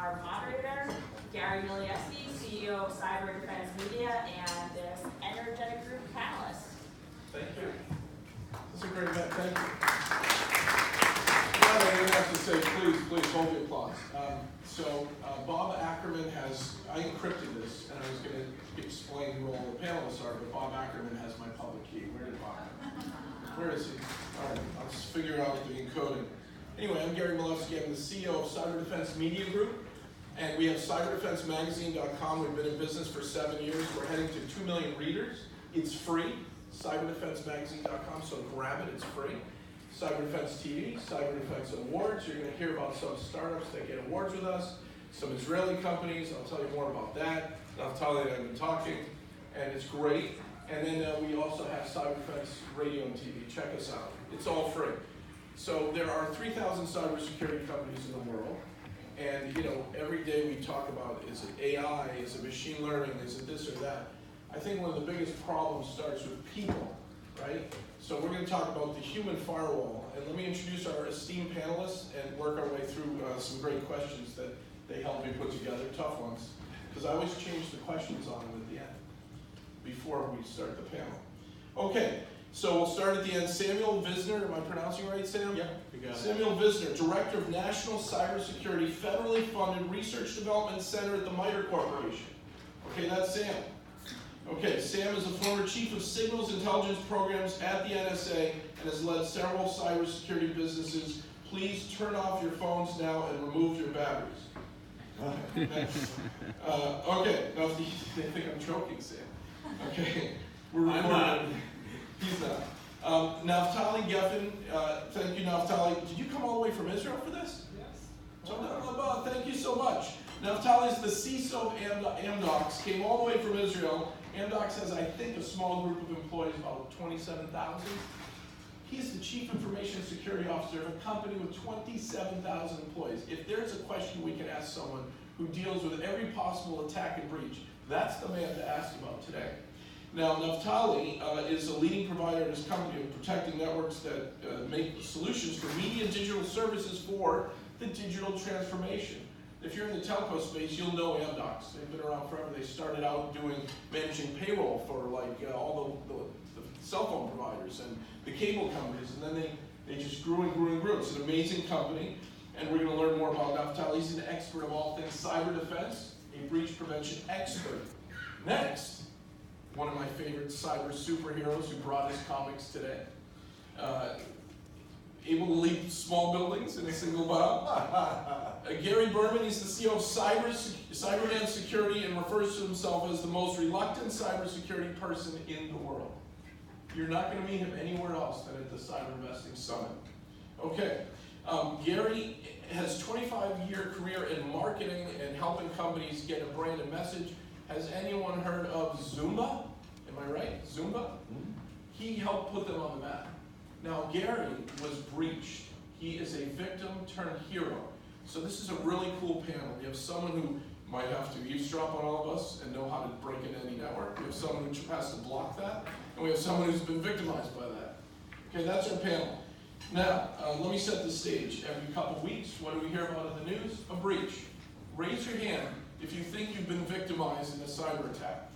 our moderator, Gary Milieski, CEO of Cyber Defense Media, and this energetic group panelist. Thank you. That's a great event. Thank you. Now I didn't have to say, please hold the applause. Bob Ackerman I encrypted this, and I was going to explain who all the panelists are, but Bob Ackerman has my public key. Where did Bob go? Where is he? All right, I'll just figure out the encoding. Anyway, I'm Gary Milewski. I'm the CEO of Cyber Defense Media Group, and we have cyberdefensemagazine.com. We've been in business for 7 years. We're heading to 2 million readers. It's free, cyberdefensemagazine.com, so grab it, it's free. Cyber Defense TV, Cyber Defense Awards. You're going to hear about some startups that get awards with us, some Israeli companies. I'll tell you more about that. Naftali and I have been talking, and it's great. And then we also have Cyber Defense Radio and TV. Check us out. It's all free. So there are 3,000 cybersecurity companies in the world. And every day we talk about, is it AI, is it machine learning, is it this or that? I think one of the biggest problems starts with people, right? So we're going to talk about the human firewall. And let me introduce our esteemed panelists and work our way through some great questions that they helped me put together, tough ones. Because I always change the questions on them at the end, before we start the panel. Okay, so we'll start at the end. Samuel Visner, am I pronouncing right, Sam? Yeah, you got it. Samuel Visner, Director of National Cybersecurity, federally funded Research Development Center at the MITRE Corporation. Okay, that's Sam. Okay, Sam is a former Chief of Signals Intelligence Programs at the NSA and has led several cybersecurity businesses. Please turn off your phones now and remove your batteries. Okay, now they think I'm joking, Sam. Okay, we're recording. He's not. Naftali Geffen, thank you, Naftali. Did you come all the way from Israel for this? Yes. Thank you so much. Naftali is the CISO of Amdocs, came all the way from Israel. Amdocs has, I think, a small group of employees, about 27,000. He's the Chief Information Security Officer of a company with 27,000 employees. If there's a question we can ask someone who deals with every possible attack and breach, that's the man to ask about today. Now, Naftali is a leading provider in his company of protecting networks that make solutions for media and digital services for the digital transformation. If you're in the telco space, you'll know Amdocs. They've been around forever. They started out managing payroll for all the cell phone providers and the cable companies, and then they just grew and grew and grew. It's an amazing company, and we're going to learn more about Naftali. He's an expert of all things cyber defense, a breach prevention expert. Next, one of my favorite cyber superheroes who brought his comics today. Able to leap small buildings in a single bound. Gary Berman, he's the CEO of Cyberman Security and refers to himself as the most reluctant cybersecurity person in the world. You're not going to meet him anywhere else than at the Cyber Investing Summit. Okay, Gary has a 25-year career in marketing and helping companies get a brand and message. Has anyone heard of Zumba? Am I right? Zumba? Mm-hmm. He helped put them on the map. Now, Gary was breached. He is a victim turned hero. So this is a really cool panel. We have someone who might have to eavesdrop on all of us and know how to break into any network. We have someone who has to block that. And we have someone who's been victimized by that. Okay, that's our panel. Now, let me set the stage. Every couple weeks, what do we hear about in the news? A breach. Raise your hand if you think you've been victimized in a cyber attack.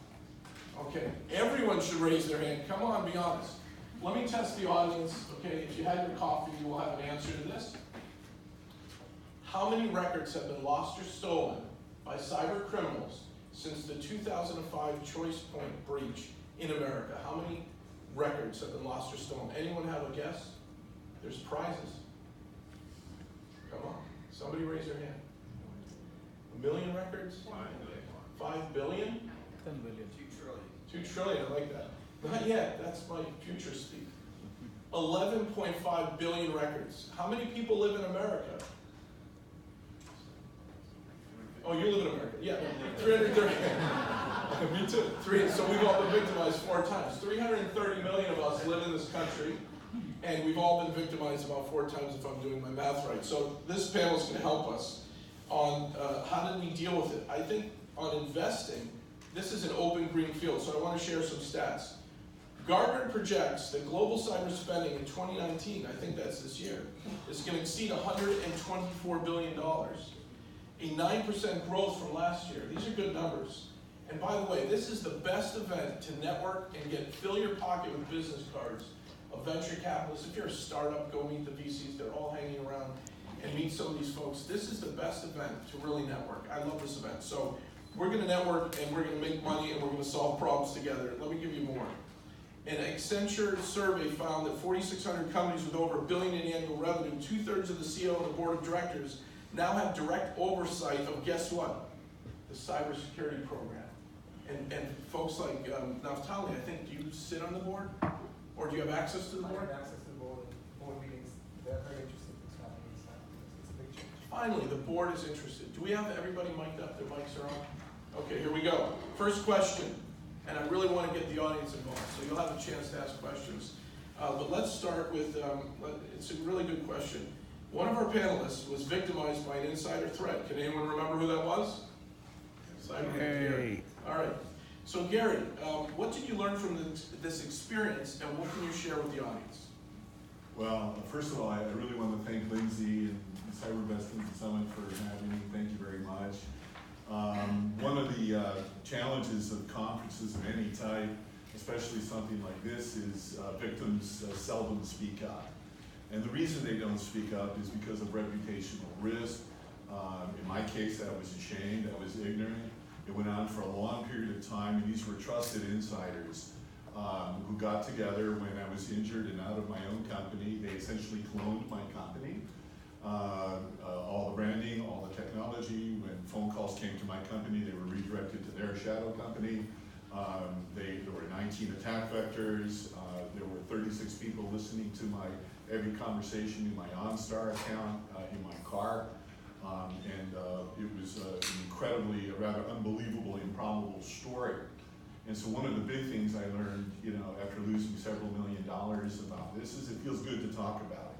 Okay, everyone should raise their hand. Come on, be honest. Let me test the audience. Okay, if you had your coffee, you will have an answer to this. How many records have been lost or stolen by cyber criminals since the 2005 Choice Point breach in America? How many records have been lost or stolen? Anyone have a guess? There's prizes. Come on, somebody raise their hand. 1 million records? 5 billion? 10 billion. 2 trillion, I like that. Not yet, that's my future speak. 11.5 billion records. How many people live in America? Oh, you live in America, yeah. 330. Me too. So we've all been victimized 4 times. 330 million of us live in this country, and we've all been victimized about 4 times if I'm doing my math right. So this panel is going to help us on how did we deal with it. I think on investing, this is an open green field, so I want to share some stats. Gartner projects that global cyber spending in 2019, I think that's this year, is going to exceed $124 billion. a 9% growth from last year. These are good numbers. And by the way, this is the best event to network and fill your pocket with business cards of venture capitalists. If you're a startup, go meet the VCs. They're all hanging around and meet some of these folks. This is the best event to really network. I love this event. So we're gonna network and we're gonna make money and we're gonna solve problems together. Let me give you more. An Accenture survey found that 4,600 companies with over $1 billion in annual revenue, 2/3 of the CEO and the board of directors now have direct oversight of, guess what? The cybersecurity program. And folks like Naftali, I think, do you sit on the board? Or do you have access to the I board? have access to the board meetings. They're very interested in what's happening. It's a big change. Finally, the board is interested. Do we have everybody mic'd up? Their mics are on? Okay, here we go. First question, and I really want to get the audience involved, so you'll have a chance to ask questions. But let's start with, it's a really good question. One of our panelists was victimized by an insider threat. Can anyone remember who that was? Gary. All right. So Gary, what did you learn from this experience, and what can you share with the audience? Well, first of all, I really want to thank Lindsay and CyberBest Summit for having me. Thank you very much. One of the challenges of conferences of any type, especially something like this, is victims seldom speak up. And the reason they don't speak up is because of reputational risk. In my case, I was ashamed, I was ignorant. It went on for a long period of time, and these were trusted insiders who got together when I was injured and out of my own company. They essentially cloned my company. All the branding, all the technology. When phone calls came to my company, they were redirected to their shadow company. There were 19 attack vectors. There were 36 people listening to my every conversation in my OnStar account, in my car. It was an incredibly, rather unbelievable, improbable story. And so one of the big things I learned, after losing several $1 million about this is it feels good to talk about it.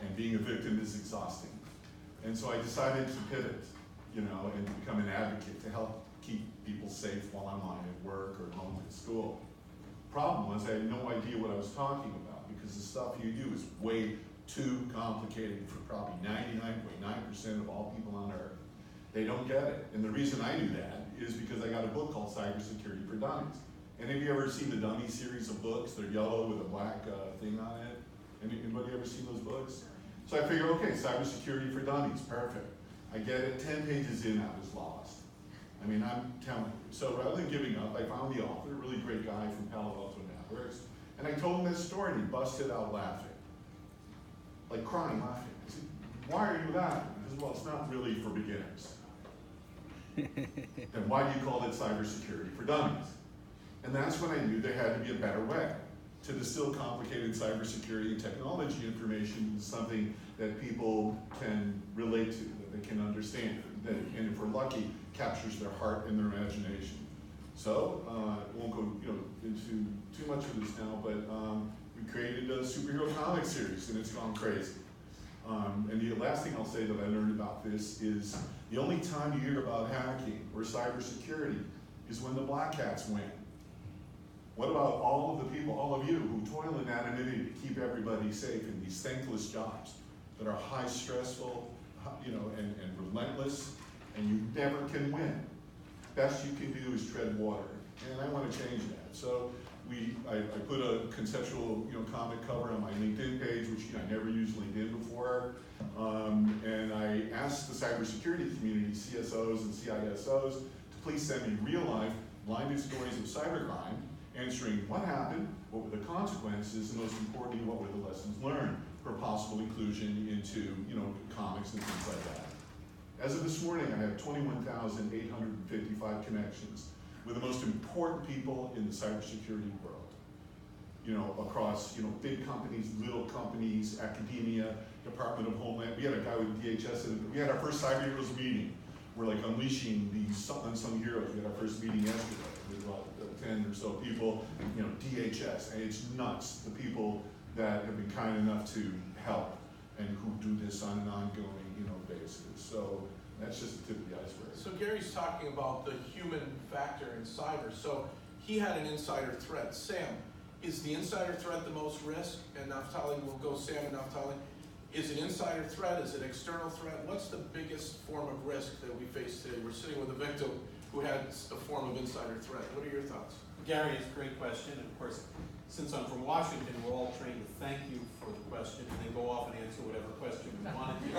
And being a victim is exhausting. And so I decided to pivot, and become an advocate to help keep people safe while I'm on at work or home at school. Problem was I had no idea what I was talking about because the stuff you do is way too complicated for probably 99.9% of all people on Earth. They don't get it. And the reason I do that is because I got a book called Cybersecurity for Dummies. And have you ever seen the Dummies series of books? They're yellow with a black thing on it. Anybody ever seen those books? So I figured, okay, Cybersecurity for Dummies, perfect. I get it, 10 pages in, I was lost. I mean, I'm telling you. So rather than giving up, I found the author, a really great guy from Palo Alto Networks, and I told him this story, and he busted out laughing. Like crying, laughing. I said, why are you laughing? He said, well, it's not really for beginners. Then why do you call it Cybersecurity for Dummies? And that's when I knew there had to be a better way to distill complicated cybersecurity and technology information into something that people can relate to, that they can understand, and if we're lucky, captures their heart and their imagination. So, I won't go into too much of this now, but we created a superhero comic series, and it's gone crazy. And the last thing I'll say that I learned about this is the only time you hear about hacking or cybersecurity is when the black hats win. What about all of the people, all of you, who toil in anonymity to keep everybody safe in these thankless jobs that are high stressful, and relentless, and you never can win? Best you can do is tread water, and I want to change that. So I put a conceptual comic cover on my LinkedIn page, which I never used LinkedIn before, and I asked the cybersecurity community, CSOs and CISOs, to please send me real-life blinded stories of cybercrime, answering what happened, what were the consequences, and most importantly, what were the lessons learned for possible inclusion into comics and things like that. As of this morning, I have 21,855 connections with the most important people in the cybersecurity world. Across big companies, little companies, academia, Department of Homeland. We had a guy with DHS, and we had our first Cyber Heroes meeting. We're like unleashing these unsung heroes. We had our first meeting yesterday with about 10 or so people. DHS, and it's nuts. The people that have been kind enough to help and who do this on an ongoing basis. So that's just the tip of the iceberg. So Gary's talking about the human factor in cyber. So he had an insider threat. Sam, is the insider threat the most risk? And Naftali, will go Sam and Naftali. Is it insider threat? Is it external threat? What's the biggest form of risk that we face today? We're sitting with a victim who had a form of insider threat. What are your thoughts? Gary, it's a great question, and of course, since I'm from Washington, we're all trained to thank you for the question, and then go off and answer whatever question we wanted to.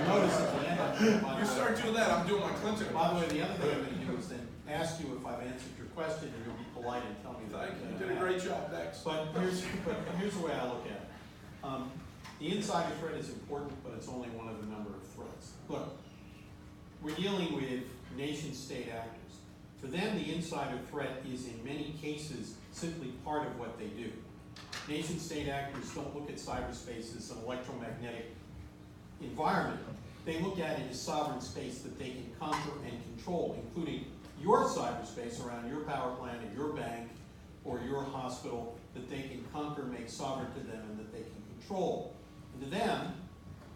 Notice at the end, by the You way- start doing that, I'm doing my Clinton. By the way, the other thing I'm gonna do is then ask you if I've answered your question, and you'll be polite and tell me that. Thank you, you did a great job. Next. But here's the way I look at it. The insider threat is important, but it's only one of a number of threats. Look, we're dealing with nation-state actors. For them, the insider threat is in many cases simply part of what they do. Nation-state actors don't look at cyberspace as an electromagnetic environment. They look at it as sovereign space that they can conquer and control, including your cyberspace around your power plant or your bank or your hospital that they can conquer, make sovereign to them, and that they can control. And to them,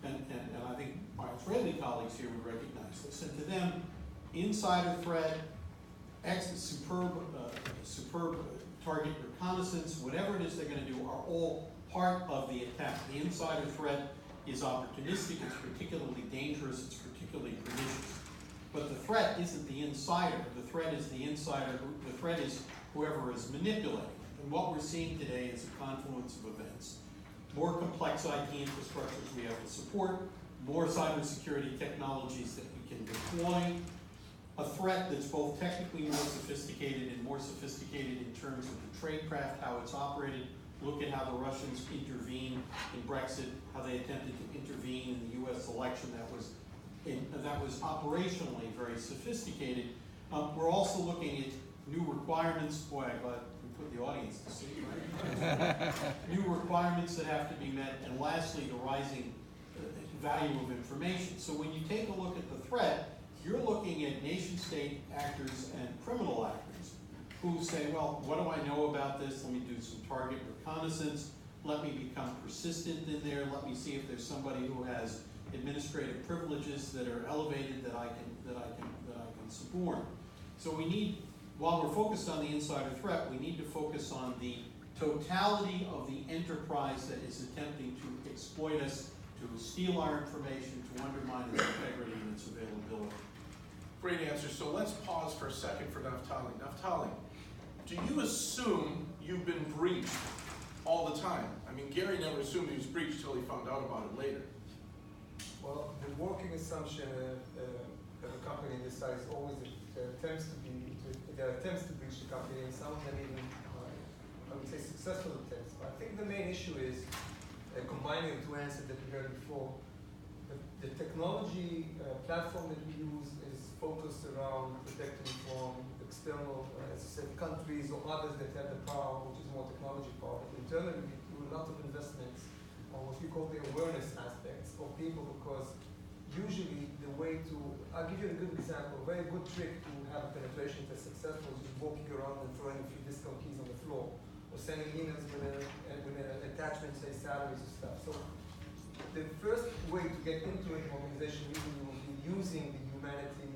and I think my Israeli colleagues here would recognize this, and to them, insider threat, superb target reconnaissance, whatever it is they're going to do, are all part of the attack. The insider threat is opportunistic, it's particularly dangerous, it's particularly pernicious. But the threat isn't the insider, the threat is the insider, the threat is whoever is manipulating. And what we're seeing today is a confluence of events. More complex IT infrastructures we have to support, more cybersecurity technologies that we can deploy, a threat that's both technically more sophisticated and more sophisticated in terms of the tradecraft, how it's operated. Look at how the Russians intervened in Brexit, how they attempted to intervene in the US election. That was operationally very sophisticated. We're also looking at new requirements. Boy, I'm glad we put the audience to sleep, right? New requirements that have to be met. And lastly, the rising value of information. So when you take a look at the threat, you're looking at nation-state actors and criminal actors who say, well, what do I know about this? Let me do some target reconnaissance. Let me become persistent in there. Let me see if there's somebody who has administrative privileges that are elevated that I can suborn. So we need, while we're focused on the insider threat, we need to focus on the totality of the enterprise that is attempting to exploit us, to steal our information, to undermine its integrity and its availability. Great answer. So let's pause for a second for Naftali. Naftali, do you assume you've been breached all the time? I mean, Gary never assumed he was breached until he found out about it later. Well, the working assumption of a company this size always there are attempts to breach the company, and some of them even, I would say, successful attempts. But I think the main issue is combining the two answers that we heard before. The technology platform that we use is focused around protecting from external, as I said, countries or others that have the power, which is more technology power. But internally, we do a lot of investments on what we call the awareness aspects of people, because usually the way to, I'll give you a good example, a very good trick to have a penetration test successful is just walking around and throwing a few discount keys on the floor, or sending emails with an attachment, say salaries and stuff. So the first way to get into an organization usually will be using the humanity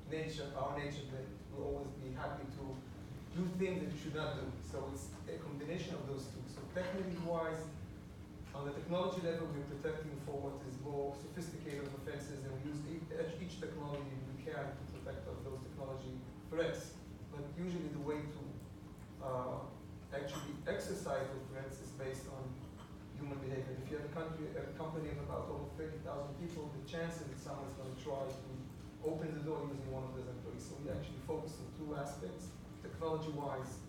nature, our nature, that will always be happy to do things that you should not do. So it's a combination of those two. So technically wise, on the technology level, we're protecting for what is more sophisticated offenses, and we use each technology we can to protect those technology threats. But usually the way to actually exercise those threats is based on human behavior. If you have a company of about over 30,000 people, the chances that someone's going to try to open the door using one of those employees. So we actually focus on two aspects, technology-wise,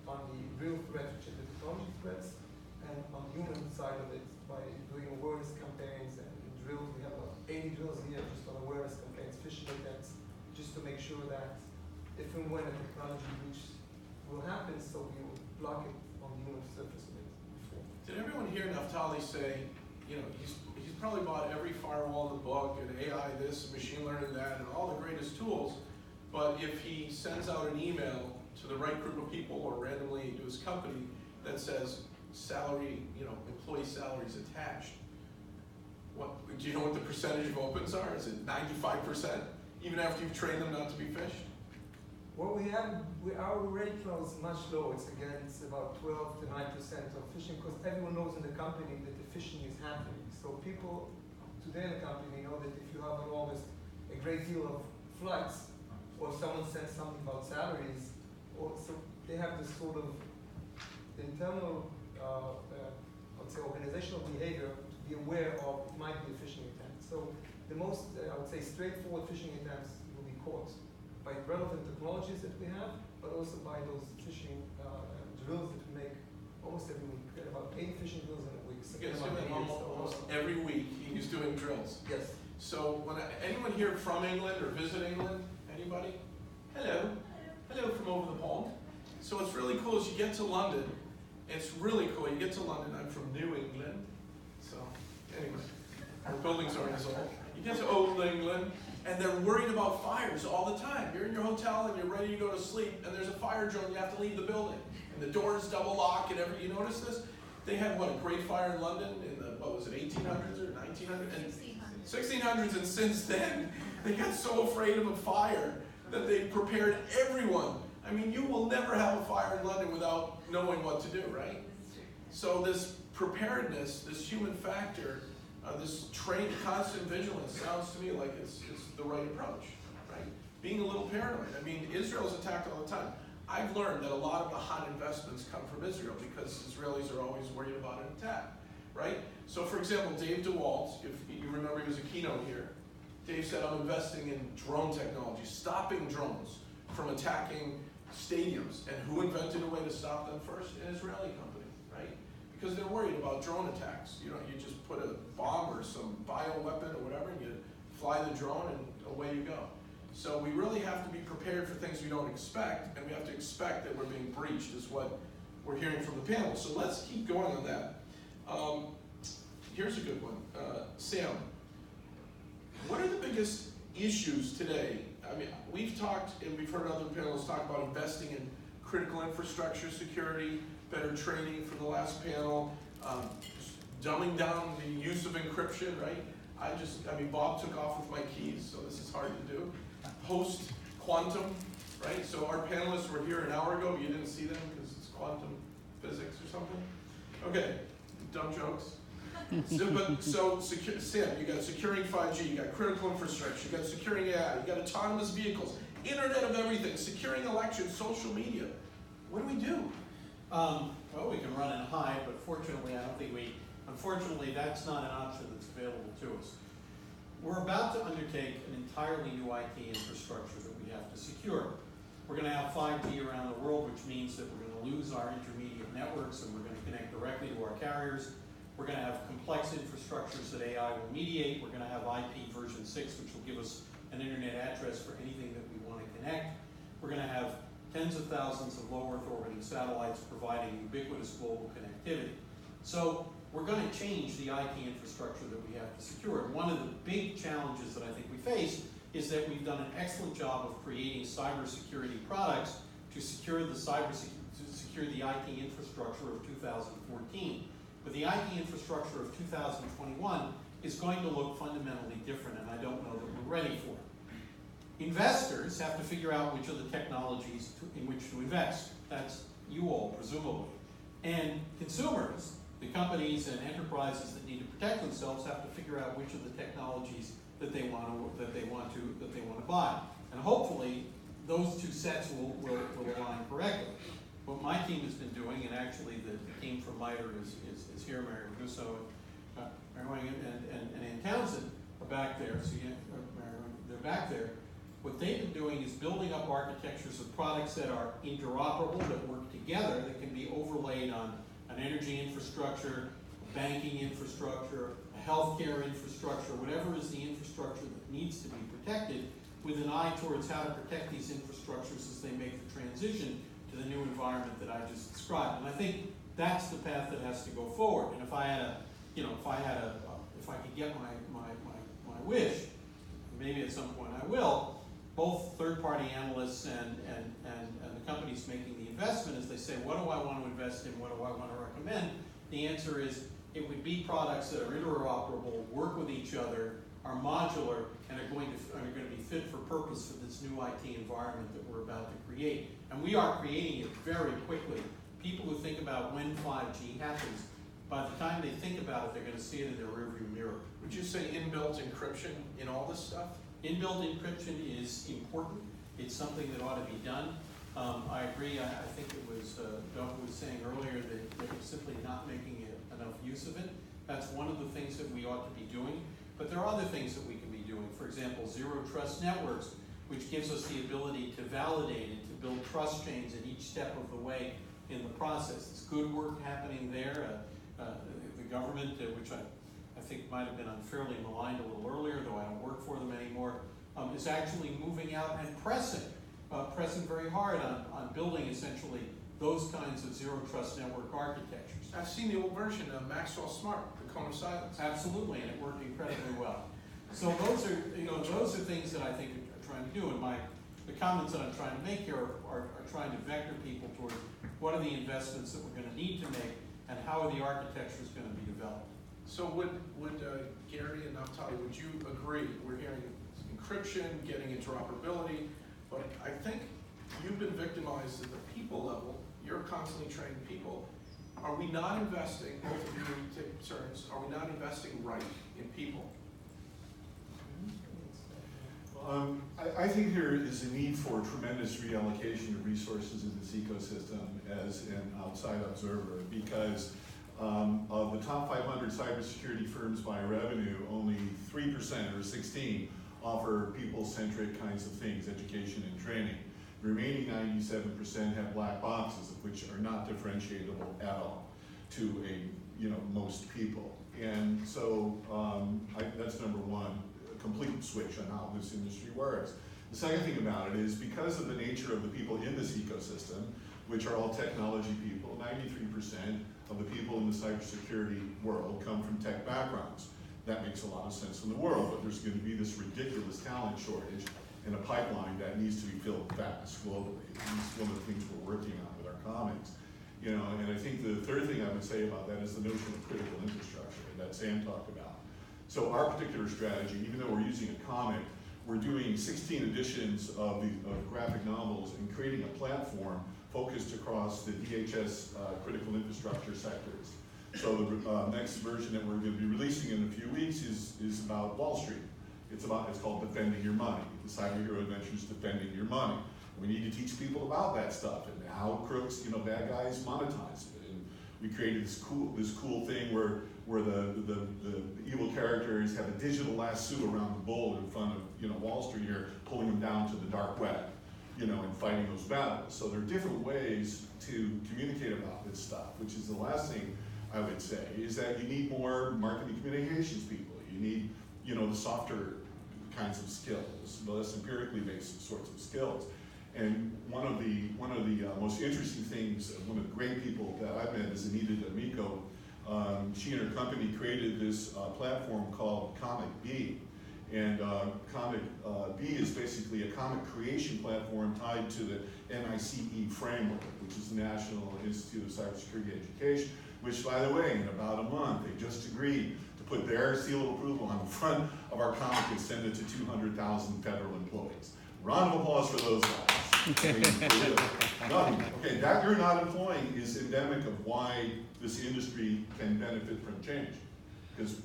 on the real threat, which is the technology threats, and on the human side of it by doing awareness campaigns and drills. We have about 80 drills here just on awareness campaigns, phishing attempts, just to make sure that if and when a technology breach will happen, so we will block it on the human surface of it before. Did everyone hear Naftali say, you know, he's probably bought every firewall in the book and AI this, machine learning that, and all the greatest tools, but if he sends out an email to the right group of people or randomly to his company that says salary, you know, employee salaries attached, what, do you know what the percentage of opens are? Is it 95%? Even after you've trained them not to be phished? What we have, our rate now is much lower. It's about 12 to 9% of fishing, because everyone knows in the company that the fishing is happening. So people today in the company know that if you have a great deal of flights, or someone says something about salaries, or so they have this sort of internal, let's say, organizational behavior to be aware of it might be a phishing attempt. So the most, I would say, straightforward phishing attempts will be caught by relevant technologies that we have, but also by those phishing drills that we make almost every week. We get about 80 phishing drills in a week. Yes, About 80, almost every week he's doing drills. Yes. So anyone here from England or visit England? Anybody? Hello. Hello from over the pond. So what's really cool is you get to London. It's really cool. You get to London. I'm from New England. So anyway, our buildings aren't as old. You get to Old England, and they're worried about fires all the time. You're in your hotel and you're ready to go to sleep, and there's a fire drill and you have to leave the building. And the doors double lock and you notice this? They had what, a great fire in London in the, what was it, 1800s or 1900s? And 1600s, and since then, they got so afraid of a fire that they prepared everyone. I mean, you will never have a fire in London without knowing what to do, right? So this preparedness, this human factor, this trained constant vigilance sounds to me like it's the right approach, right? Being a little paranoid. I mean, Israel's attacked all the time. I've learned that a lot of the hot investments come from Israel because Israelis are always worried about an attack, right? So for example, Dave DeWalt, if you remember he was a keynote here, Dave said, I'm investing in drone technology, stopping drones from attacking stadiums. And who invented a way to stop them first? An Israeli company, right? Because they're worried about drone attacks. You know, you just put a bomb or some bioweapon or whatever, and you fly the drone and away you go. So we really have to be prepared for things we don't expect, and we have to expect that we're being breached, is what we're hearing from the panel. So let's keep going on that. Here's a good one. Sam, what are the biggest issues today? I mean, we've talked, and we've heard other panels talk about investing in critical infrastructure security, better training for the last panel, dumbing down the use of encryption, right? I mean, Bob took off with my keys, so this is hard to do. Post-quantum, right? So our panelists were here an hour ago, but you didn't see them because it's quantum physics or something. Okay, dumb jokes. Sam, you got securing 5G, you got critical infrastructure, you got securing AI, you got autonomous vehicles, Internet of Everything, securing elections, social media. What do we do? Well, we can run and hide, but fortunately, unfortunately, that's not an option that's available to us. We're about to undertake an entirely new IT infrastructure that we have to secure. We're going to have 5G around the world, which means that we're going to lose our intermediate networks and we're going to connect directly to our carriers. We're going to have complex infrastructures that AI will mediate. We're going to have IP version 6, which will give us an internet address for anything that we want to connect. We're going to have tens of thousands of low Earth orbiting satellites providing ubiquitous global connectivity. So we're going to change the IT infrastructure that we have to secure. And one of the big challenges that I think we face is that we've done an excellent job of creating cybersecurity products to secure the IT infrastructure of 2014. But the IT infrastructure of 2021 is going to look fundamentally different, and I don't know that we're ready for it. Investors have to figure out which of the technologies in which to invest. That's you all, presumably. And consumers, the companies and enterprises that need to protect themselves, have to figure out which of the technologies that they want to buy. And hopefully, those two sets will align correctly. What my team has been doing, and actually the team from MITRE is here, Mary Russo and Ann Townsend are back there. So they're back there. What they've been doing is building up architectures of products that are interoperable, that work together, that can be overlaid on an energy infrastructure, a banking infrastructure, a healthcare infrastructure, whatever is the infrastructure that needs to be protected, with an eye towards how to protect these infrastructures as they make the transition to the new environment that I just described. And I think that's the path that has to go forward. And if I could get my wish, maybe at some point I will, both third-party analysts and the companies making the investment, as they say, what do I want to invest in, what do I want to recommend? The answer is It would be products that are interoperable, work with each other, are modular, and are going to be fit for purpose for this new IT environment that we're about to create. And we are creating it very quickly. People who think about when 5G happens, by the time they think about it, they're going to see it in their rearview mirror. Would you say inbuilt encryption in all this stuff? Inbuilt encryption is important. It's something that ought to be done. I agree. I think it was Doug was saying earlier that they're simply not making enough use of it. That's one of the things that we ought to be doing. But there are other things that we can be doing. For example, zero trust networks, which gives us the ability to validate and to build trust chains at each step of the way in the process. It's good work happening there. The government, which I think might have been unfairly maligned a little earlier, though I don't work for them anymore, is actually moving out and pressing very hard on building essentially those kinds of zero trust network architectures. I've seen the old version of Maxwell Smart, the Cone of Silence. Absolutely, and it worked incredibly well. So those are things that I think are trying to do, and the comments that I'm trying to make here are trying to vector people toward what are the investments that we're going to need to make, and how are the architectures going to be developed. So would Gary and Naftali, would you agree? We're hearing encryption, getting interoperability, but I think you've been victimized at the people level. You're constantly training people. Are we not investing, both of you take turns, are we not investing right in people? I think there is a need for tremendous reallocation of resources in this ecosystem as an outside observer, because of the top 500 cybersecurity firms by revenue, only 3% or 16 offer people-centric kinds of things, education and training. The remaining 97% have black boxes, which are not differentiatable at all to most people. And so that's number one, a complete switch on how this industry works. The second thing about it is because of the nature of the people in this ecosystem, which are all technology people, 93% of the people in the cybersecurity world come from tech backgrounds. That makes a lot of sense in the world, but there's going to be this ridiculous talent shortage in a pipeline that needs to be filled fast globally. It's one of the things we're working on with our comics. And I think the third thing I would say about that is the notion of critical infrastructure that Sam talked about. So our particular strategy, even though we're using a comic, we're doing 16 editions of graphic novels and creating a platform focused across the DHS critical infrastructure sectors. So the next version that we're going to be releasing in a few weeks is about Wall Street. It's called Defending Your Money. The Cyber Hero Adventures Defending Your Money. We need to teach people about that stuff and how crooks, bad guys monetize it. And we created this cool thing where the evil characters have a digital lasso around the bull in front of Wall Street here, pulling them down to the dark web, and fighting those battles. So there are different ways to communicate about this stuff, which is the last thing I would say, is that you need more marketing communications people. You need, the softer kinds of skills, the less empirically based sorts of skills. And one of the most interesting things, one of the great people that I've met is Anita D'Amico. She and her company created this platform called Comic Bee. And Comic Bee is basically a comic creation platform tied to the NICE framework, which is the National Institute of Cybersecurity Education, which, by the way, in about a month, they just agreed to put their seal of approval on the front of our comic and send it to 200,000 federal employees. Round of applause for those guys. Okay, that you're not employing is endemic of why this industry can benefit from change. Because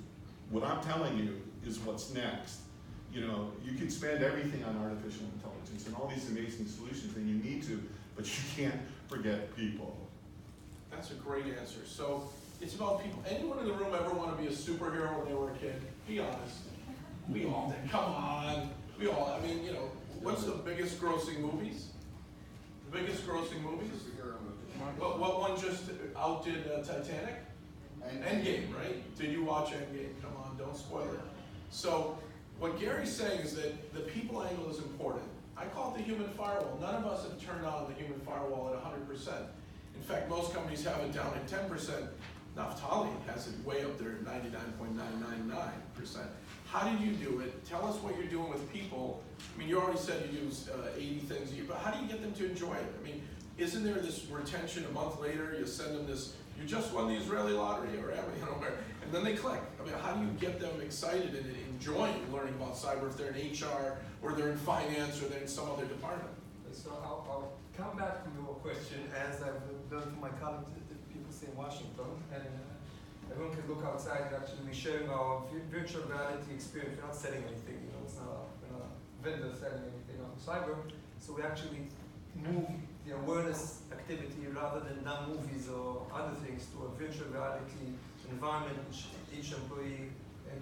what I'm telling you is what's next. You can spend everything on artificial intelligence and all these amazing solutions, and you need to, but you can't forget people. That's a great answer. So it's about people. Anyone in the room ever want to be a superhero when they were a kid? Be honest. We all did. Come on. We all. I mean, what's the biggest grossing movies? The biggest grossing movies? What one just outdid Titanic? Endgame, right? Did you watch Endgame? Come on, don't spoil it. So what Gary's saying is that the people angle is important. I call it the human firewall. None of us have turned on the human firewall at 100%. In fact, most companies have it down at 10%. Naftali has it way up there at 99.999%. How did you do it? Tell us what you're doing with people. I mean, you already said you use 80 things a year, but how do you get them to enjoy it? I mean, isn't there this retention a month later, you send them this, you just won the Israeli lottery or whatever, and then they click. I mean, how do you get them excited and enjoying learning about cyber if they're in HR or they're in finance or they're in some other department? So I'll come back to your question as I've done to my colleagues, the people say in Washington, and everyone can look outside. Actually, we're sharing our virtual reality experience. We're not selling anything, it's not a vendor selling anything on cyber. So we actually move the awareness activity rather than dumb movies or other things to a virtual reality environment which each employee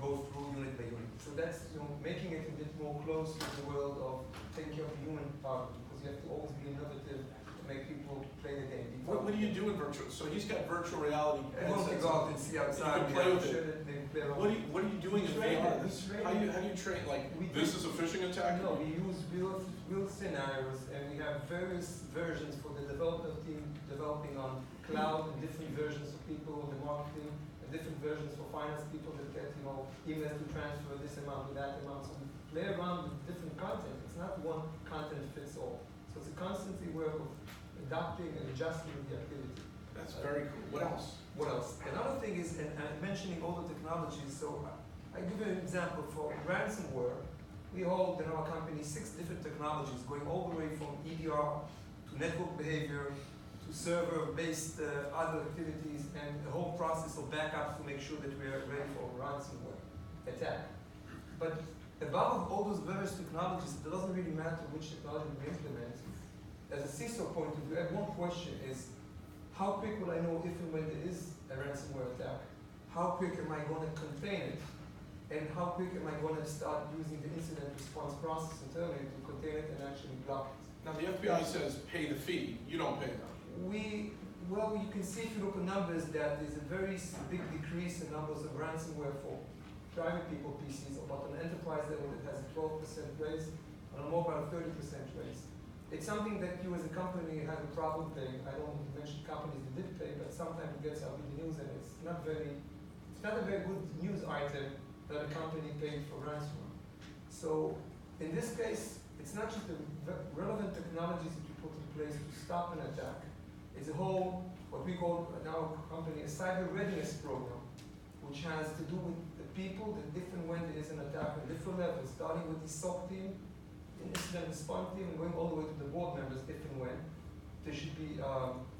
goes through unit by unit. So that's making it a bit more close to the world of taking care of the human part, because you have to always be innovative to make people play the game. What do you do in virtual? So he's got virtual reality. Everyone can go out and see outside. You can play with it. They play around. What are you doing in train VR? it, we train How it. do you train? Like, We this do- is a phishing attack? No, we use real scenarios, and we have various versions for the development team developing on cloud, and different versions for people in the marketing, and different versions for finance people that get emails to transfer this amount to that amount. So we play around with different content. It's not one content fits all. So it's a constantly work of adapting and adjusting the activity. That's very cool. What else? What else? Another thing is, and mentioning all the technologies, so I give you an example for ransomware. We hold in our company 6 different technologies, going all the way from EDR to network behavior to server-based other activities, and the whole process of backups to make sure that we are ready for a ransomware attack. But above all those various technologies, it doesn't really matter which technology we implement. As a CISO point of view, I have one question is, how quick will I know if and when there is a ransomware attack? How quick am I going to contain it? And how quick am I going to start using the incident response process internally to contain it and actually block it? Now, the FBI says pay the fee. You don't pay them. Well, you can see if you look at numbers that there's a very big decrease in numbers of ransomware for private people PCs, but on an enterprise level it has a 12% raise, on a mobile 30% raise. It's something that you as a company have a problem paying. I don't mention companies that did pay, but sometimes it gets out in the news and it's not a very good news item that a company paid for ransomware. So in this case, it's not just the relevant technologies that you put in place to stop an attack. It's a whole, what we call in our company, a cyber readiness program, which has to do with the people, that if and when there is an attack on different levels, starting with the SOC team, the incident response team, and going all the way to the board members, if and when they should be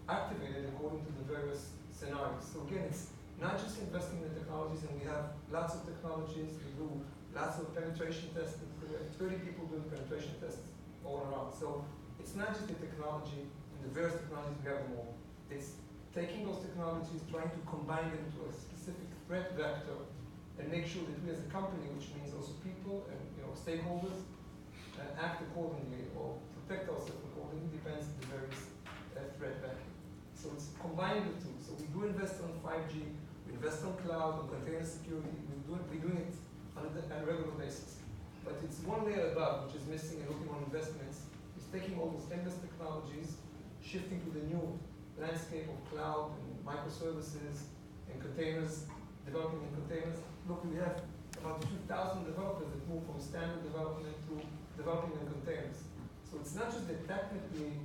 activated according to the various scenarios. So again, it's not just investing in the technologies, and we have lots of technologies. We do lots of penetration testing. We have 30 people doing penetration tests all around. So it's not just the technology and the various technologies, we have them all. It's taking those technologies, trying to combine them to a specific threat vector, and make sure that we as a company, which means also people and stakeholders, act accordingly or protect ourselves accordingly, depends on the various threat vector. So it's combining the two. So we do invest on 5G, we invest on cloud, on container security, we're doing it on a regular basis. But it's one layer above, which is missing and looking on investments, is taking all those endless technologies, shifting to the new landscape of cloud and microservices and containers, developing in containers. Look, we have about 2,000 developers that move from standard development to developing in containers. So it's not just the technically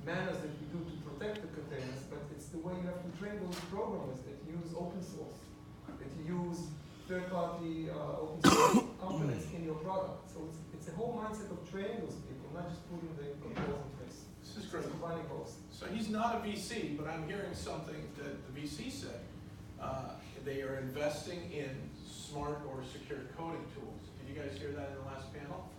manners that we do to protect the containers, but it's the way you have to train those programmers that use open source, that you use third-party open source components in your product. So it's a whole mindset of training those people, not just putting the controls in place. This is great. It's combining both. So he's not a VC, but I'm hearing something that the VC said. They are investing in smart or secure coding tools. Did you guys hear that in the last panel?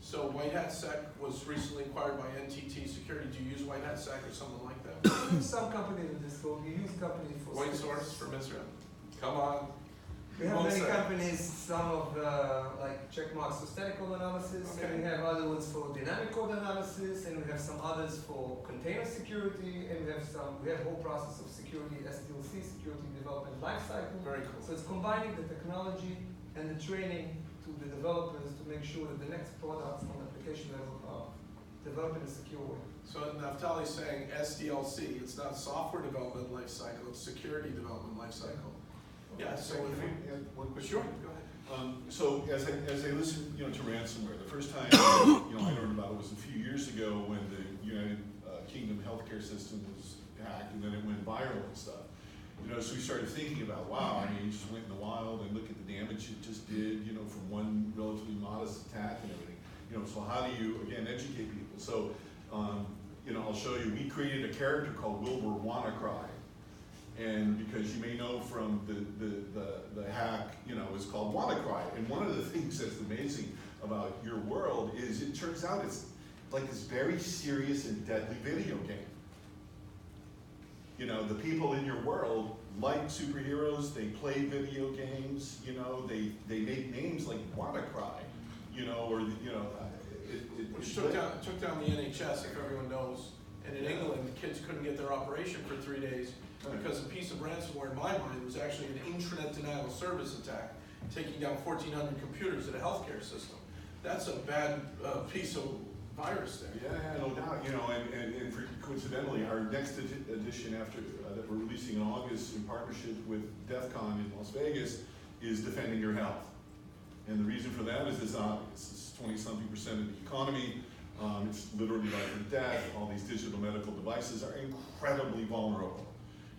So White Hat Sec was recently acquired by NTT Security. Do you use White Hat Sec or something like that? We use some companies in this field. We use companies for White Source from Israel. Come on. We have Won't many say. companies, some of like checkmarks for static code analysis, Okay. and we have other ones for dynamic code analysis, and we have some others for container security, and we have whole process of security, SDLC, security development lifecycle. Very cool. So it's combining the technology and the training to the developers to make sure that the next products on the application level are developed in a secure way. So Naftali's saying SDLC, it's not software development lifecycle, it's security development lifecycle. Yeah, so if we, One question. sure, go ahead. So as I listened, to ransomware, the first time I learned about it was a few years ago when the United Kingdom healthcare system was hacked, and then it went viral and stuff. You know, so we started thinking about, wow, I mean, you just went in the wild and look at the damage it just did, you know, from one relatively modest attack and everything. You know, so how do you, again, educate people? So, you know, I'll show you, we created a character called Wilbur WannaCry. And because you may know from the hack, you know, it's called WannaCry. And one of the things that's amazing about your world is it turns out it's like this very serious and deadly video game. You know, the people in your world like superheroes, they play video games, you know, they make names like WannaCry, you know, or, you know, Which took down the NHS, if everyone knows. And in England, the kids couldn't get their operation for 3 days because a piece of ransomware, in my mind, was actually an intranet denial of service attack, taking down 1,400 computers at a healthcare system. That's a bad piece of virus there. Yeah, no doubt. You know, and coincidentally, our next edition after that we're releasing in August in partnership with DEF CON in Las Vegas is Defending Your Health. And the reason for that is obvious. It's 20-something% of the economy. It's literally life and death. All these digital medical devices are incredibly vulnerable.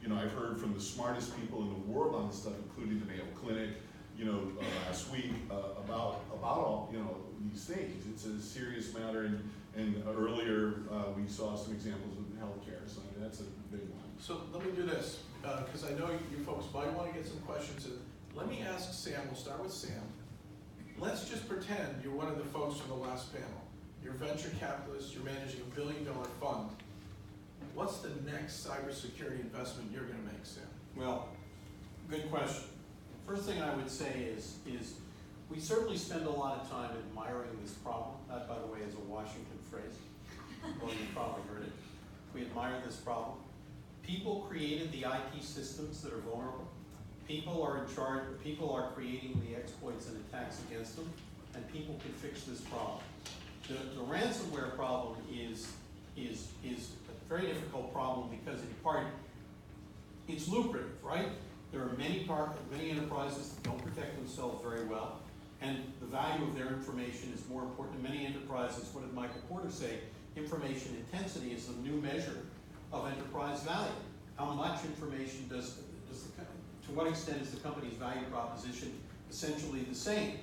You know, I've heard from the smartest people in the world on this stuff, including the Mayo Clinic, you know, last week about all, you know, these things. It's a serious matter, and earlier we saw some examples with healthcare, so I mean, that's a big one. So let me do this, because I know you folks might want to get some questions in. Let me ask Sam, we'll start with Sam. Let's just pretend you're one of the folks from the last panel. You're a venture capitalist, you're managing $1 billion fund. What's the next cybersecurity investment you're going to make, Sam? Well, good question. First thing I would say is we certainly spend a lot of time admiring this problem. That, by the way, is a Washington phrase. Well, you probably heard it. We admire this problem. People created the IT systems that are vulnerable. People are in charge, people are creating the exploits and attacks against them, and people can fix this problem. The ransomware problem is a very difficult problem because in part, it's lucrative, right? There are many enterprises that don't protect themselves very well, and the value of their information is more important. In many enterprises, what did Michael Porter say? Information intensity is the new measure of enterprise value. How much information to what extent is the company's value proposition essentially the same?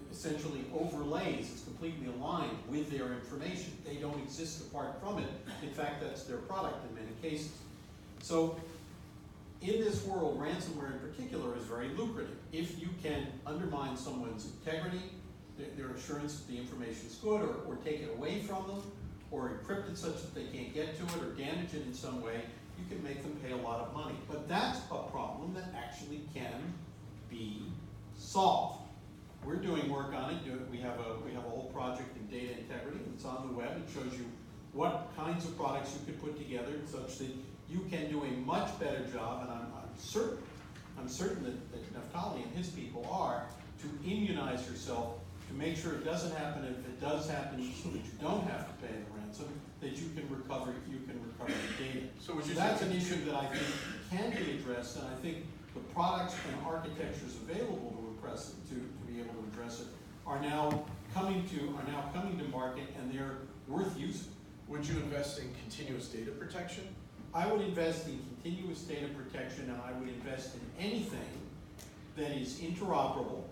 Essentially overlays, it's completely aligned with their information. They don't exist apart from it. In fact, that's their product in many cases. So in this world, ransomware in particular is very lucrative. If you can undermine someone's integrity, their assurance that the information is good, or take it away from them, or encrypt it such that they can't get to it, or damage it in some way, you can make them pay a lot of money. But that's a problem that actually can be solved. We're doing work on it. We have a whole project in data integrity. It's on the web. It shows you what kinds of products you can put together such that you can do a much better job, and I'm certain that Naftali and his people are, to immunize yourself, to make sure it doesn't happen, and if it does happen, so that you don't have to pay the ransom, that you can recover the data. So that's an issue that I think can be addressed, and I think the products and architectures available to be able to address it are now coming to market, and they're worth using. Would you invest in continuous data protection? I would invest in continuous data protection, and I would invest in anything that is interoperable,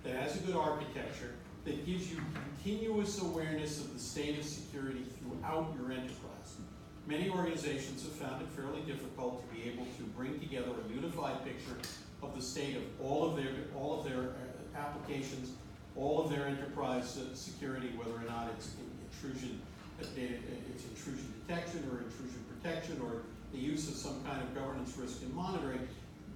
that has a good architecture, that gives you continuous awareness of the state of security throughout your enterprise. Many organizations have found it fairly difficult to be able to bring together a unified picture of the state of all of their applications, all of their enterprise security, whether or not it's intrusion detection or intrusion protection, or the use of some kind of governance risk and monitoring.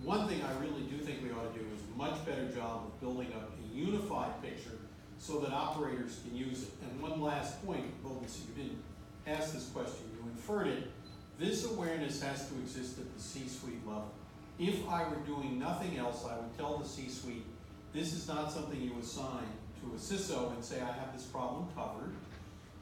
One thing I really do think we ought to do is a much better job of building up a unified picture so that operators can use it. And one last point, Bolton, so you didn't ask this question, you inferred it. This awareness has to exist at the C-suite level. If I were doing nothing else, I would tell the C-suite, this is not something you assign to a CISO and say, I have this problem covered.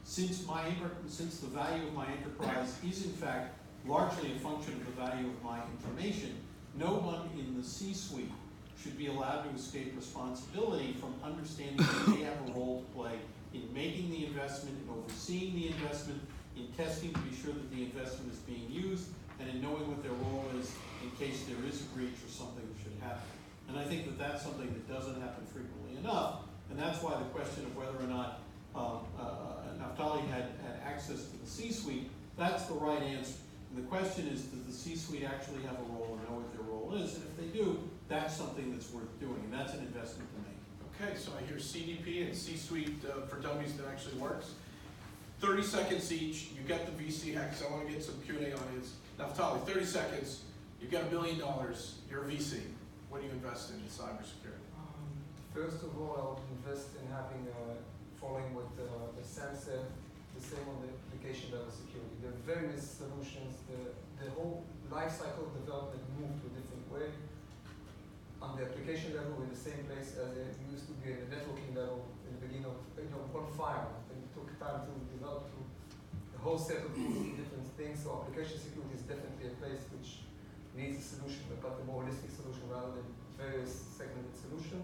Since the value of my enterprise is in fact largely a function of the value of my information, no one in the C-suite should be allowed to escape responsibility from understanding that they have a role to play in making the investment, in overseeing the investment, in testing to be sure that the investment is being used, and in knowing what their role is in case there is a breach or something should happen. And I think that that's something that doesn't happen frequently enough, and that's why the question of whether or not Naftali had access to the C-suite, that's the right answer. And the question is, does the C-suite actually have a role and know what their role is? And if they do, that's something that's worth doing, and that's an investment to make. Okay, so I hear CDP and C-suite for dummies that actually works. 30 seconds each, you got the VC hacks, I want to get some Q&A audience. Naftali, 30 seconds, you've got $1 billion, you're a VC. What do you invest in cybersecurity? First of all, I would invest in having, following what Sam said, the same on the application level security. There are various solutions. The whole life cycle of development moved to a different way. On the application level, we're in the same place as it used to be at the networking level in the beginning of, one file. And it took time to develop to a whole set of these different things. So application security is definitely a place which needs a solution, but a more holistic solution rather than various segmented solution.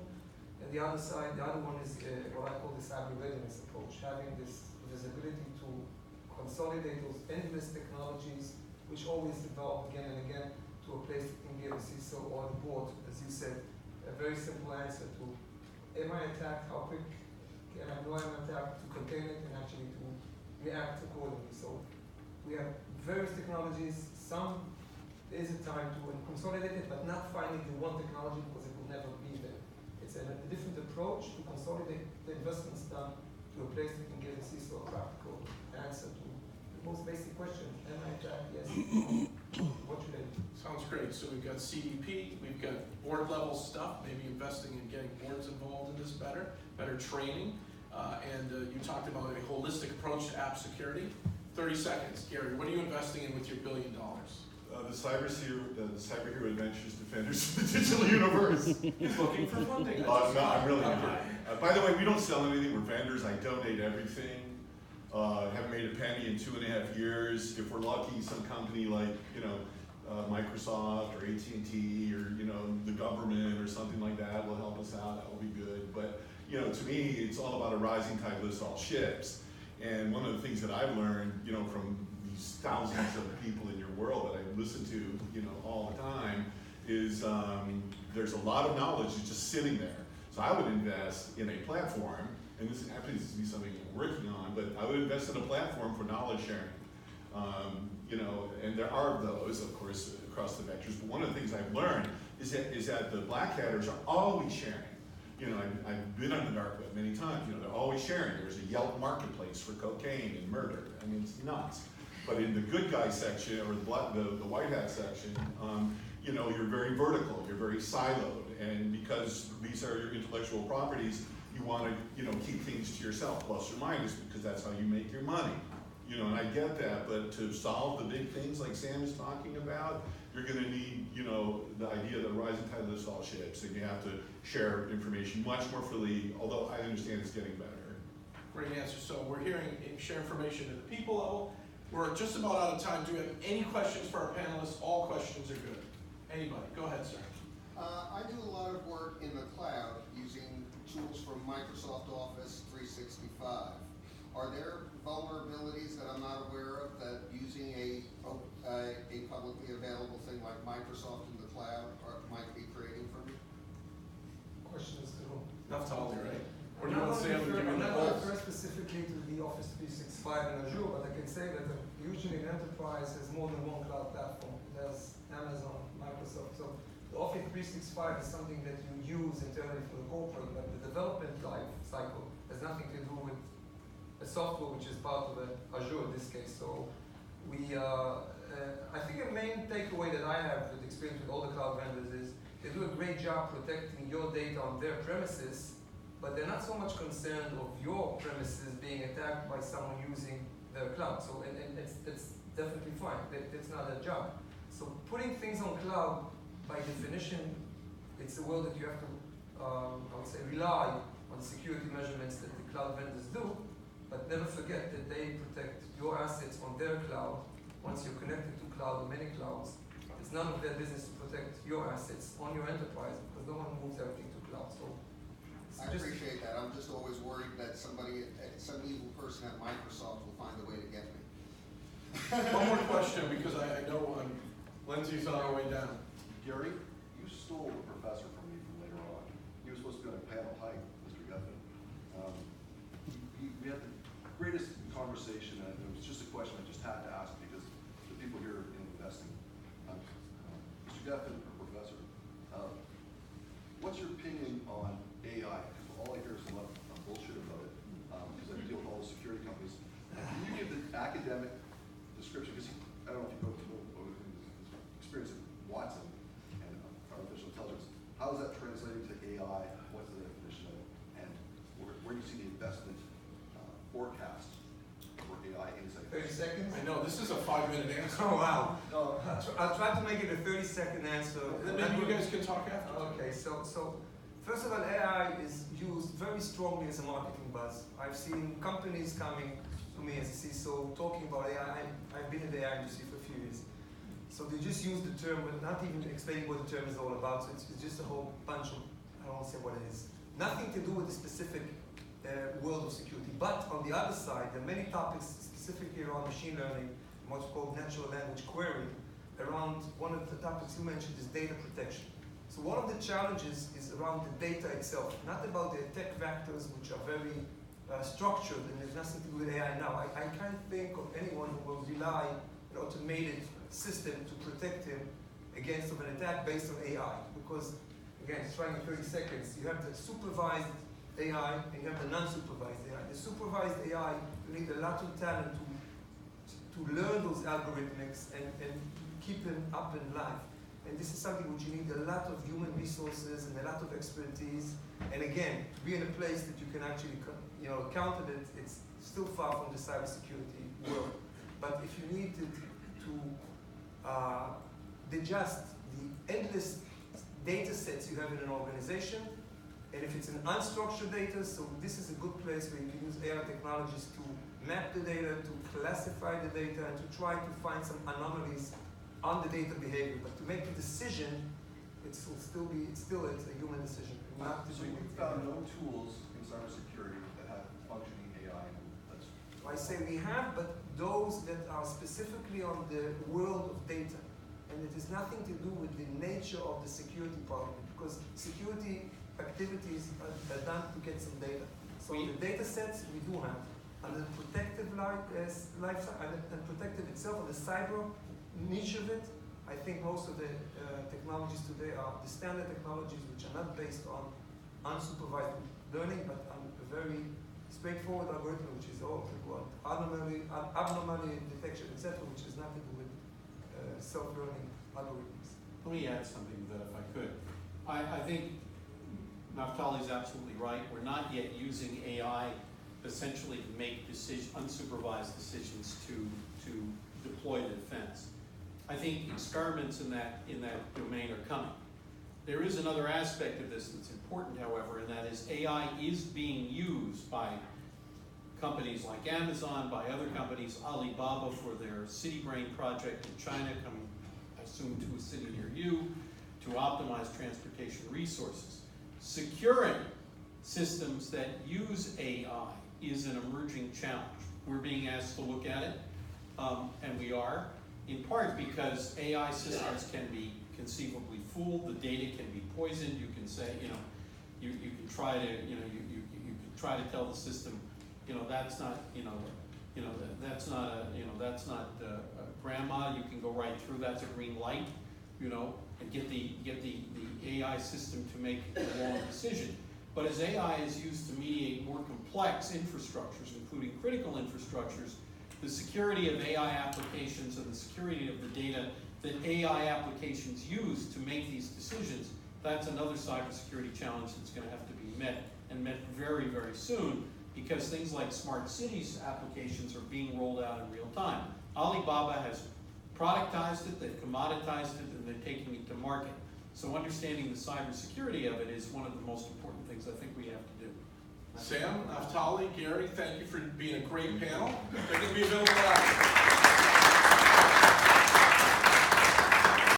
And the other side, the other one is what I call the cyber readiness approach, having this visibility to consolidate those endless technologies which always evolve again and again to a place that can be a CISO or the board, as you said. A very simple answer to, am I attacked, how quick can I know I'm attacked, to contain it and actually to react accordingly. So we have various technologies, some there is a time to consolidate it, but not finding the one technology because it will never be there. It's a different approach to consolidate the investments done to a place that can give a CISO a practical answer to the most basic question. Am I attacked? Yes. What should I do? Sounds great. So we've got CDP, we've got board level stuff, maybe investing in getting boards involved in this better training, and you talked about a holistic approach to app security. 30 seconds, Gary, what are you investing in with your $1 billion? The Cyberhero Adventures Defenders of the Digital Universe. He's looking for funding. No, I'm really Okay. not. By the way, we don't sell anything. We're vendors. I donate everything. Haven't made a penny in 2.5 years. If we're lucky, some company like Microsoft or AT&T or the government or something like that will help us out. That will be good. But to me, it's all about a rising tide lifts all ships. And one of the things that I've learned, from these thousands of people in your world that I listen to, all the time, is there's a lot of knowledge that's just sitting there. So I would invest in a platform, and this happens to be something I'm working on, but I would invest in a platform for knowledge sharing. And there are those, of course, across the vectors, but one of the things I've learned is that the black hatters are always sharing. I've been on the dark web many times, they're always sharing. There's a Yelp marketplace for cocaine and murder. I mean, it's nuts. But in the good guy section, or the white hat section, you're very vertical, you're very siloed. And because these are your intellectual properties, you want to, keep things to yourself, plus or minus, because that's how you make your money. And I get that, but to solve the big things like Sam is talking about, you're going to need, the idea that rising tide lifts all ships, and you have to share information much more freely, although I understand it's getting better. Great answer. So we're hearing share information at the people level. We're just about out of time. Do we have any questions for our panelists? All questions are good. Anybody? Go ahead, sir. I do a lot of work in the cloud using tools from Microsoft Office 365. Are there vulnerabilities that I'm not aware of that using a publicly available thing like Microsoft in the cloud might be creating for me? Questions to whom? Naftali, right? Or do you want to say I'm giving the not polls? refer specifically to the Office 365 and Azure, but I can say that usually an enterprise has more than one cloud platform. It has Amazon, Microsoft. So the Office 365 is something that you use internally for the corporate, but the development life cycle has nothing to do with a software which is part of Azure in this case. So I think a main takeaway that I have with experience with all the cloud vendors is they do a great job protecting your data on their premises, but they're not so much concerned of your premises being attacked by someone using their cloud. So and it's definitely fine. That's not their job. So putting things on cloud, by definition, it's a world that you have to, I would say, rely on security measurements that the cloud vendors do, but never forget that they protect your assets on their cloud. Once you're connected to cloud or many clouds, it's none of their business to protect your assets on your enterprise because no one moves everything to cloud. So I appreciate that. I'm just always worried that some evil person at Microsoft will find a way to get me. One more question, because I know Lindsay's on her way down. Gary, you stole the professor from me from later on. He was supposed to be on a panel hike, Mr. Geffen. We had the greatest conversation, and it was just a question I just had to ask because the people here in investing. Mr. Geffen, or Professor, what's your opinion on AI? Because all I hear is a lot of bullshit about it, because I deal with all the security companies. Can you give the academic description? Because I don't know if you know his experience in Watson and artificial intelligence. How is that translating to AI? What's the definition of it? And where do you see the investment forecast for AI insight? 30 seconds? I know, this is a 5-minute answer. Oh, wow. No, I'll try to make it a 30-second answer. Maybe you guys can talk after. Okay, so first of all, AI is used very strongly as a marketing buzz. I've seen companies coming to me as a CISO talking about AI. I've been in the AI industry for a few years. So they just use the term, but not even explaining what the term is all about. So it's just a whole bunch of, I don't want to say what it is. Nothing to do with the specific world of security. But on the other side, there are many topics specifically around machine learning, what's called natural language query. Around one of the topics you mentioned is data protection. So one of the challenges is around the data itself, not about the attack vectors, which are very structured and there's nothing to do with AI now. I can't think of anyone who will rely on an automated system to protect him against an attack based on AI. Because, again, trying in 30 seconds, you have the supervised AI and you have the non-supervised AI. The supervised AI, you need a lot of talent to learn those algorithmics and keep them up in life. And this is something which you need a lot of human resources and a lot of expertise. And again, to be in a place that you can actually counter it, it's still far from the cybersecurity world. But if you need to digest the endless data sets you have in an organization, and if it's an unstructured data, so this is a good place where you can use AI technologies to map the data, to classify the data, and to try to find some anomalies on the data behavior. But to make a decision, it's still a human decision. So you've found no tools in cybersecurity that have functioning AI in them. I say we have, but those that are specifically on the world of data. And it has nothing to do with the nature of the security problem, because security activities are done to get some data. So the data sets we do have. And the protective and protective itself, and the cyber niche of it, I think most of the technologies today are the standard technologies which are not based on unsupervised learning, but on a very straightforward algorithm, which is all abnormality detection, etc., which has nothing to do with self-learning algorithms. Let me add something to that if I could. I think Naftali's absolutely right. We're not yet using AI essentially to make unsupervised decisions to deploy the defense. I think experiments in that domain are coming. There is another aspect of this that's important, however, and that is AI is being used by companies like Amazon, by other companies, Alibaba for their CityBrain project in China, coming, I assume, to a city near you, to optimize transportation resources. Securing systems that use AI is an emerging challenge. We're being asked to look at it, and we are, in part because AI systems can be conceivably fooled, the data can be poisoned. You can say, you can try to, you can try to tell the system, that's not, that's not grandma. You can go right through. That's a green light, and get the AI system to make the wrong decision. But as AI is used to mediate more complex infrastructures, including critical infrastructures, the security of AI applications and the security of the data that AI applications use to make these decisions, that's another cybersecurity challenge that's going to have to be met, and met very, very soon, because things like smart cities applications are being rolled out in real time. Alibaba has productized it, they've commoditized it, and they're taking it to market. So understanding the cybersecurity of it is one of the most important things I think we have to do. Sam, Naftali, Gary, thank you for being a great panel. They're going to be available after.